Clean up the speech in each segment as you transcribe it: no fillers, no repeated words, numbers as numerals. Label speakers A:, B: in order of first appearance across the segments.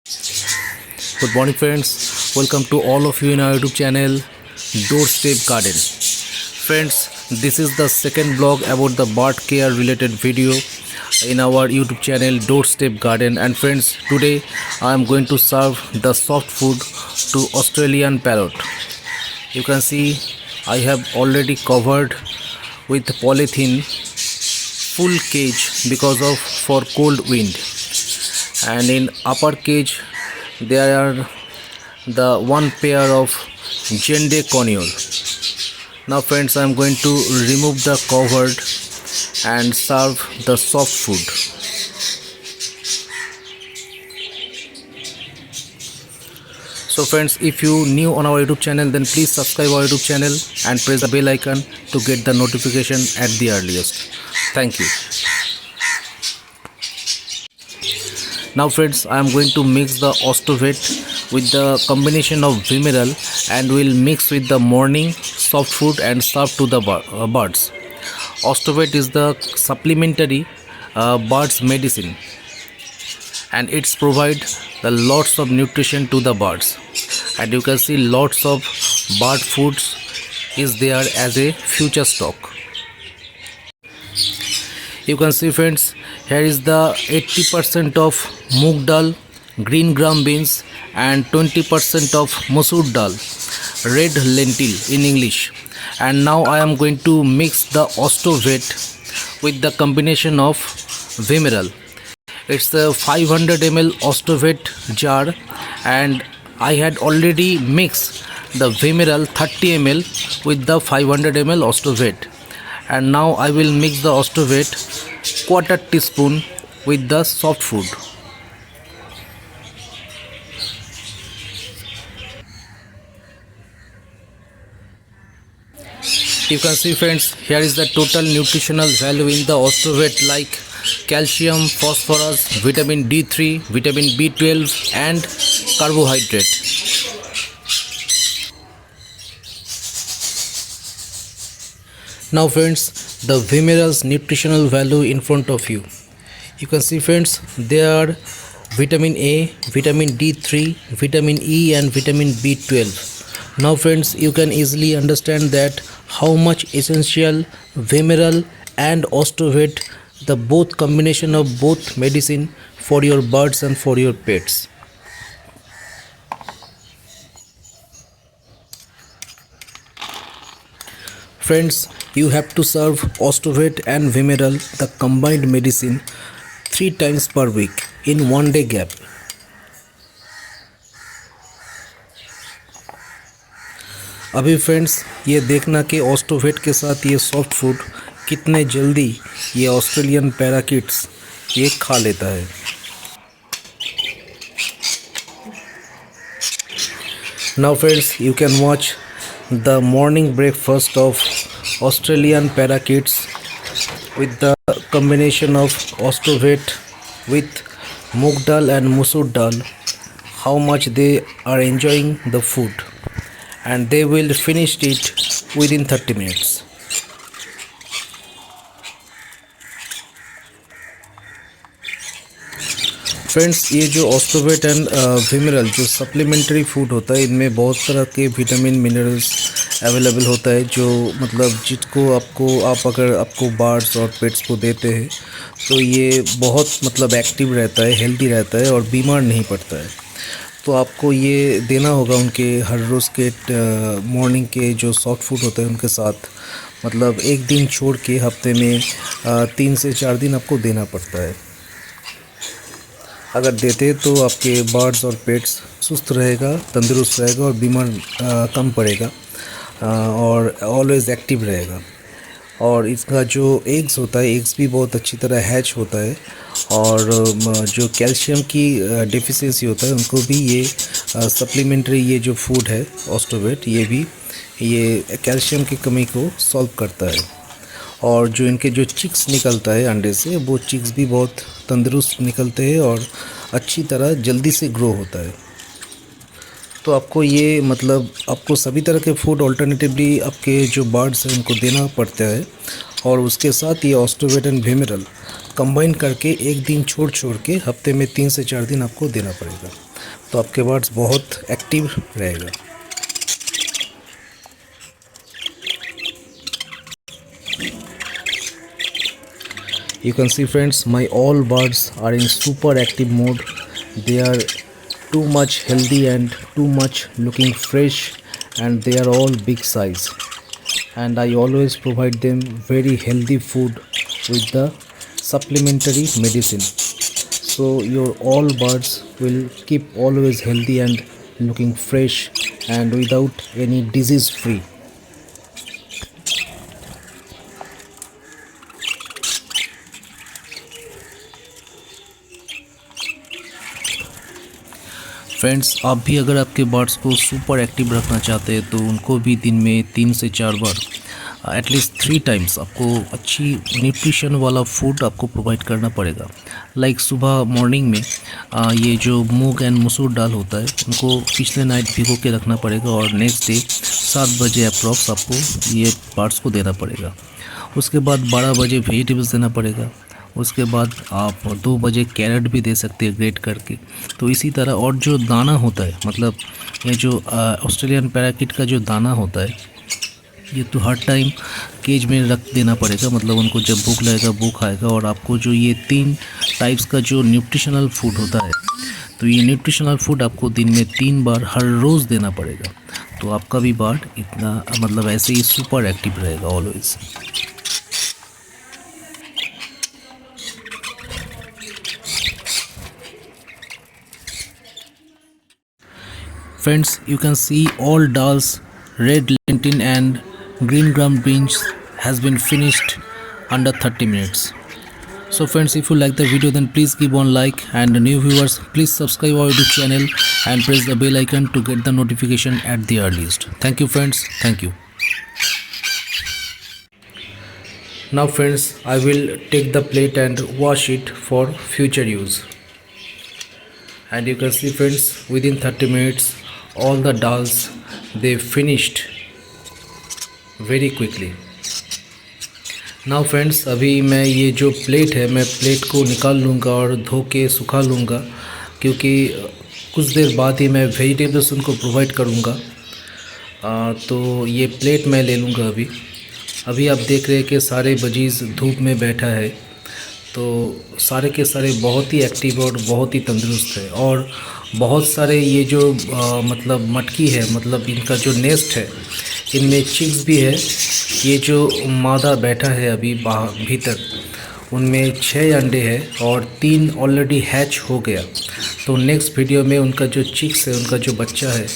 A: Good morning friends, welcome to all of you in our YouTube channel Doorstep Garden. Friends, this is the second vlog about the bird care related video in our YouTube channel Doorstep Garden. And friends, today I am going to serve the soft food to Australian parrot. You can see I have already covered with polythene full cage because of for cold wind, and in upper cage there are the one pair of gender conure. Now friends, I am going to remove the cover and serve the soft food. So friends, if you new on our YouTube channel, then please subscribe our YouTube channel and press the bell icon to get the notification at the earliest. Thank you. Now friends, I am going to mix the Osto with the combination of Vimeral and will mix with the morning soft food and serve to the birds. Osto is the supplementary birds medicine, and it's provide the lots of nutrition to the birds, and you can see lots of bird foods is there as a future stock. You can see friends, here is the 80% of moong dal, green gram beans, and 20% of masoor dal, red lentil in English. And now I am going to mix the Osto with the combination of Vimeral. It's a 500 ml Osto jar, and I had already mixed the Vimeral 30 ml with the 500 ml Osto. And now I will mix the Osto quarter teaspoon with the soft food. You can see friends, here is the total nutritional value in the Osto like calcium, phosphorus, vitamin D3, vitamin B12 and carbohydrate. Now friends, the Vimeral's nutritional value in front of you. You can see friends, there are vitamin A, vitamin D3, vitamin E and vitamin B12. Now friends, you can easily understand that how much essential Vimeral and Osto the both combination of both medicine for your birds and for your pets. Friends, you have to serve Osto and Vimeral, the combined medicine, 3 times per week in 1 day gap. अभी friends, ये देखना कि Osto के साथ ये soft food कितने जल्दी ये ऑस्ट्रेलियन पैराकिट्स ये खा लेता है. Now friends, you can watch the morning breakfast of Australian parakeets with the combination of Osto with moong dal and masoor dal, how much they are enjoying the food, and they will finish it within 30 minutes. Friends, ये जो Osto and Vimeral जो supplementary food होता है, इनमें बहुत तरह के vitamin minerals available होता है, जो मतलब जिसको आप अगर आपको बर्ड्स और पेट्स को देते हैं तो ये बहुत मतलब एक्टिव रहता है, हेल्दी रहता है और बीमार नहीं पड़ता है. तो आपको ये देना होगा उनके हर रोज़ के मॉर्निंग के जो सॉफ्ट फूड होते हैं उनके साथ, मतलब एक दिन छोड़ के हफ्ते में 3 से 4 दिन आपको देना पड़ता है. अगर देते तो आपके बर्ड्स और पेट्स सुस्त रहेगा, तंदुरुस्त रहेगा और बीमार कम पड़ेगा और ऑलवेज एक्टिव रहेगा. और इसका जो एग्स होता है, एग्स भी बहुत अच्छी तरह हैच होता है, और जो कैल्शियम की डेफिशिएंसी होता है उनको भी ये सप्लीमेंट्री ये जो फूड है Osto ये कैल्शियम की कमी को सॉल्व करता है. और जो इनके जो चिक्स निकलता है अंडे से, वो चिक्स भी बहुत तंदुरुस्त निकलते हैं और अच्छी तरह जल्दी से ग्रो होता है. तो आपको ये मतलब आपको सभी तरह के फूड अल्टरनेटिवली आपके जो बर्ड्स हैं उनको देना पड़ता है, और उसके साथ ये Osto एंड Vimeral कंबाइन करके एक दिन छोड़ के हफ्ते में 3 से 4 दिन आपको देना पड़ेगा. तो आपके बर्ड्स बहुत एक्टिव रहेगा। You can see friends, my all birds are in super active mode. They are too much healthy and too much looking fresh, and they are all big size. And I always provide them very healthy food with the supplementary medicine. So your all birds will keep always healthy and looking fresh and without any disease free. Friends, आप भी अगर आपके birds को super active रखना चाहते हैं तो उनको भी दिन में 3 से 4 बार एटलीस्ट 3 टाइम्स आपको अच्छी न्यूट्रिशन वाला फूड आपको प्रोवाइड करना पड़ेगा। लाइक सुबह मॉर्निंग में ये जो मूंग एंड मसूर दाल होता है उनको पिछले नाइट भिगो के रखना पड़ेगा और नेक्स्ट डे 7 बजे अप्रॉक्स आपको ये बर्ड्स को देना पड़ेगा। उसके बाद 12 बजे वेजिटेबल्स देना पड़ेगा। उसके बाद आप 2 बजे कैरेट भी दे सकते हैं ग्रेट करके। तो इसी तरह और जो दाना होता है, मतलब ये जो ऑस्ट्रेलियन पैराकिट का जो दाना होता है, ये तो हर टाइम केज में रख देना पड़ेगा। मतलब उनको जब भूख लगेगा वो खाएगा। और आपको जो ये 3 टाइप्स का जो न्यूट्रिशनल फूड होता है, तो ये न्यूट्रिशनल फूड आपको दिन में 3 बार हर रोज़ देना पड़ेगा। तो आपका भी बर्ड इतना मतलब ऐसे ही सुपर एक्टिव रहेगा always. Friends, you can see all dals, red lentil and green gram beans has been finished under 30 minutes. So friends, if you like the video then please give one like, and new viewers please subscribe our YouTube channel and press the bell icon to get the notification at the earliest. Thank you friends, thank you. Now friends, I will take the plate and wash it for future use. And you can see friends, within 30 minutes all the dals they finished very quickly. Now friends, अभी मैं ये जो plate है मैं plate को निकाल लूँगा और धो के सुखा लूँगा, क्योंकि कुछ देर बाद ही मैं वेजिटेबल्स उनको प्रोवाइड करूँगा। तो ये प्लेट मैं ले लूँगा अभी आप देख रहे हैं कि सारे बजीज़ धूप में बैठा है। तो सारे के सारे बहुत ही एक्टिव और बहुत ही तंदुरुस्त है। और बहुत सारे ये जो मतलब मटकी है, मतलब इनका जो नेस्ट है, इनमें चिक्स भी है। ये जो मादा बैठा है अभी भीतर, उनमें 6 अंडे हैं और 3 ऑलरेडी हैच हो गया। तो नेक्स्ट वीडियो में उनका जो चिक्स है, उनका जो बच्चा है,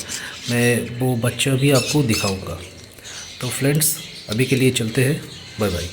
A: मैं वो बच्चा भी आपको दिखाऊंगा। तो फ्रेंड्स, अभी के लिए चलते हैं, बाय बाय।